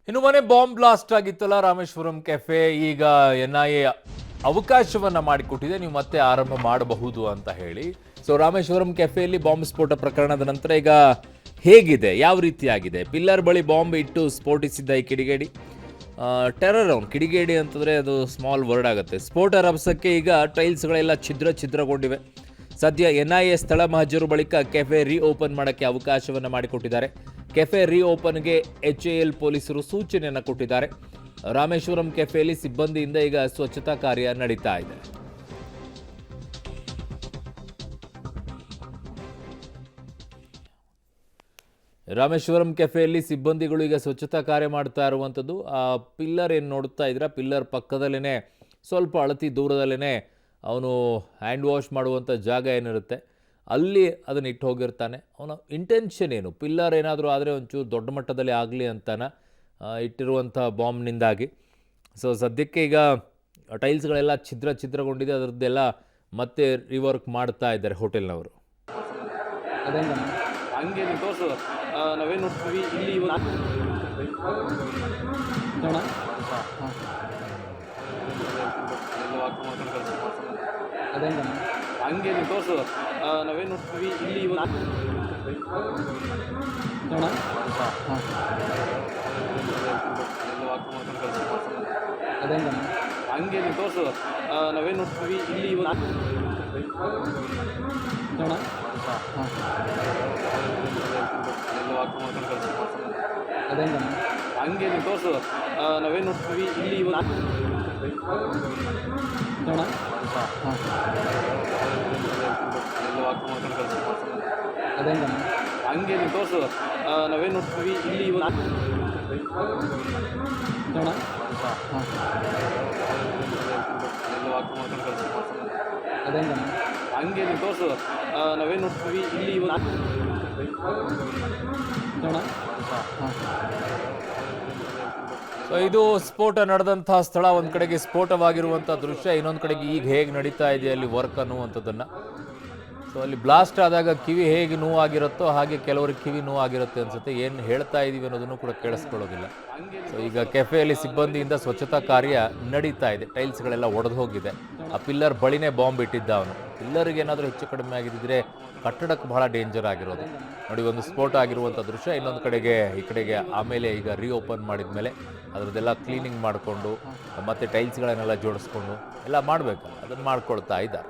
ಇನ್ನು ಮನೆ bomb blast ಆಗಿತ್ತಲ್ಲ ರಾಮೇಶ್ವರಂ ಕೆಫೆ, ಈಗ ಎನ್ಐಎ ಅವಕಾಶವನ್ನ ಮಾಡಿಕೊಟ್ಟಿದೆ, ನೀವು ಮತ್ತೆ ಆರಂಭ ಮಾಡಬಹುದು ಅಂತ ಹೇಳಿ. ಸೊ ರಾಮೇಶ್ವರಂ ಕೆಫೆಯಲ್ಲಿ ಬಾಂಬ್ ಸ್ಫೋಟ ಪ್ರಕರಣದ ನಂತರ ಈಗ ಹೇಗಿದೆ, ಯಾವ ರೀತಿಯಾಗಿದೆ? ಪಿಲ್ಲರ್ ಬಳಿ ಬಾಂಬ್ ಇಟ್ಟು ಸ್ಫೋಟಿಸಿದ್ದ ಈ ಕಿಡಿಗೇಡಿ, ಟೆರರ್ ಅವನು. ಕಿಡಿಗೇಡಿ ಅಂತಂದರೆ ಅದು ಸ್ಮಾಲ್ ವರ್ಡ್ ಆಗುತ್ತೆ. ಸ್ಫೋಟ ರಭಸಕ್ಕೆ ಈಗ ಟೈಲ್ಸ್ಗಳೆಲ್ಲ ಛಿದ್ರಗೊಂಡಿವೆ. ಸದ್ಯ ಎನ್ಐಎ ಸ್ಥಳ ಮಹಜರು ಬಳಿಕ ಕೆಫೆ ಓಪನ್ ಮಾಡೋಕ್ಕೆ ಅವಕಾಶವನ್ನು ಮಾಡಿಕೊಟ್ಟಿದ್ದಾರೆ. ಕೆಫೆ ಓಪನ್ಗೆ HAL ಪೊಲೀಸರು ಸೂಚನೆಯನ್ನು ಕೊಟ್ಟಿದ್ದಾರೆ. ರಾಮೇಶ್ವರಂ ಕೆಫೆಯಲ್ಲಿ ಸಿಬ್ಬಂದಿಯಿಂದ ಈಗ ಸ್ವಚ್ಛತಾ ಕಾರ್ಯ ನಡೀತಾ ಇದೆ. ರಾಮೇಶ್ವರಂ ಕೆಫೆಯಲ್ಲಿ ಸಿಬ್ಬಂದಿಗಳು ಈಗ ಸ್ವಚ್ಛತಾ ಕಾರ್ಯ ಮಾಡ್ತಾ ಇರುವಂಥದ್ದು. ಆ ಪಿಲ್ಲರ್ ಏನು ನೋಡ್ತಾ ಇದ್ದೀರಾ, ಪಿಲ್ಲರ್ ಪಕ್ಕದಲ್ಲೇ ಸ್ವಲ್ಪ ಅಳತಿ ದೂರದಲ್ಲೇ ಅವನು ಹ್ಯಾಂಡ್ ವಾಶ್ ಮಾಡುವಂಥ ಜಾಗ ಏನಿರುತ್ತೆ ಅಲ್ಲಿ ಅದನ್ನು ಇಟ್ಟು ಹೋಗಿರ್ತಾನೆ. ಅವನ ಇಂಟೆನ್ಷನ್ ಏನು? ಪಿಲ್ಲರ್ ಏನಾದರೂ ಆದರೆ ಒಂಚೂರು ದೊಡ್ಡ ಮಟ್ಟದಲ್ಲಿ ಆಗಲಿ ಅಂತಾನೆ ಇಟ್ಟಿರುವಂಥ ಬಾಂಬ್ನಿಂದಾಗಿ. ಸೊ ಸದ್ಯಕ್ಕೆ ಈಗ ಟೈಲ್ಸ್ಗಳೆಲ್ಲ ಛಿದ್ರಗೊಂಡಿದೆ. ಅದರದ್ದೆಲ್ಲ ಮತ್ತೆ ರಿವರ್ಕ್ ಮಾಡ್ತಾ ಇದ್ದಾರೆ ಹೋಟೆಲ್ನವರು. ಹಂಗೆ ನೀವು ತೋರಿಸು, ನಾವೇನು ನೋಡ್ತೀವಿ ಇಲ್ಲಿ ಹಂಗೆ ನೀವು ತೋರಿಸು, ನಾವೇನು ನೋಡ್ತೀವಿ ಇಲ್ಲಿ ಹಂಗೆ ನೀವು ತೋರಿಸು, ನಾವೇನು ನೋಡ್ತೀವಿ ಇಲ್ಲಿ ಹಂಗೆ ನೀವು ತೋರಿಸು, ನಾವೇನು ನೋಡ್ತೀವಿ ಇಲ್ಲಿ ಹಂಗೆ ನೀವು ತೋರಿಸು, ನಾವೇನು ನೋಡ್ತೀವಿ ಇಲ್ಲಿ ಹಂಗೆ ನೀವು ತೋರಿಸು, ನಾವೇನು ನೋಡ್ತೀವಿ ಇಲ್ಲಿ ಸೊ ಇದು ಸ್ಫೋಟ ನಡೆದಂತಹ ಸ್ಥಳ. ಒಂದು ಕಡೆಗೆ ಸ್ಫೋಟವಾಗಿರುವಂಥ ದೃಶ್ಯ, ಇನ್ನೊಂದು ಕಡೆಗೆ ಈಗ ಹೇಗೆ ನಡೀತಾ ಇದೆ ಅಲ್ಲಿ ವರ್ಕ್ ಅನ್ನುವಂಥದ್ದನ್ನು. ಸೊ ಅಲ್ಲಿ ಬ್ಲಾಸ್ಟ್ ಆದಾಗ ಕಿವಿ ಹೇಗೆ ನೋವಾಗಿರುತ್ತೋ ಹಾಗೆ ಕೆಲವರಿಗೆ ಕಿವಿ ನೋವಾಗಿರುತ್ತೆ ಅನ್ಸುತ್ತೆ. ಏನು ಹೇಳ್ತಾ ಇದ್ದೀವಿ ಅನ್ನೋದನ್ನು ಕೂಡ ಕೇಳಿಸ್ಕೊಳ್ಳೋದಿಲ್ಲ. ಸೊ ಈಗ ಕೆಫೆಯಲ್ಲಿ ಸಿಬ್ಬಂದಿಯಿಂದ ಸ್ವಚ್ಛತಾ ಕಾರ್ಯ ನಡೀತಾ ಇದೆ. ಟೈಲ್ಸ್ಗಳೆಲ್ಲ ಒಡೆದು ಹೋಗಿದೆ. ಆ ಪಿಲ್ಲರ್ ಬಳಿನೇ ಬಾಂಬ್ ಇಟ್ಟಿದ್ದ ಅವನು. ಪಿಲ್ಲರ್ಗೆ ಏನಾದರೂ ಹೆಚ್ಚು ಕಡಿಮೆ ಆಗಿದ್ದರೆ ಕಟ್ಟಡಕ್ಕೆ ಬಹಳ ಡೇಂಜರ್ ಆಗಿರೋದು. ನೋಡಿ, ಒಂದು ಸ್ಫೋಟ ಆಗಿರುವಂಥ ದೃಶ್ಯ. ಇನ್ನೊಂದು ಕಡೆಗೆ ಈ ಕಡೆಗೆ ಆಮೇಲೆ ಈಗ ಓಪನ್ ಮಾಡಿದ ಮೇಲೆ ಅದರದ್ದೆಲ್ಲ ಕ್ಲೀನಿಂಗ್ ಮಾಡಿಕೊಂಡು ಮತ್ತೆ ಟೈಲ್ಸ್ಗಳನ್ನೆಲ್ಲ ಜೋಡಿಸ್ಕೊಂಡು ಎಲ್ಲ ಮಾಡಬೇಕು, ಅದನ್ನು ಮಾಡ್ಕೊಳ್ತಾ ಇದ್ದಾರೆ.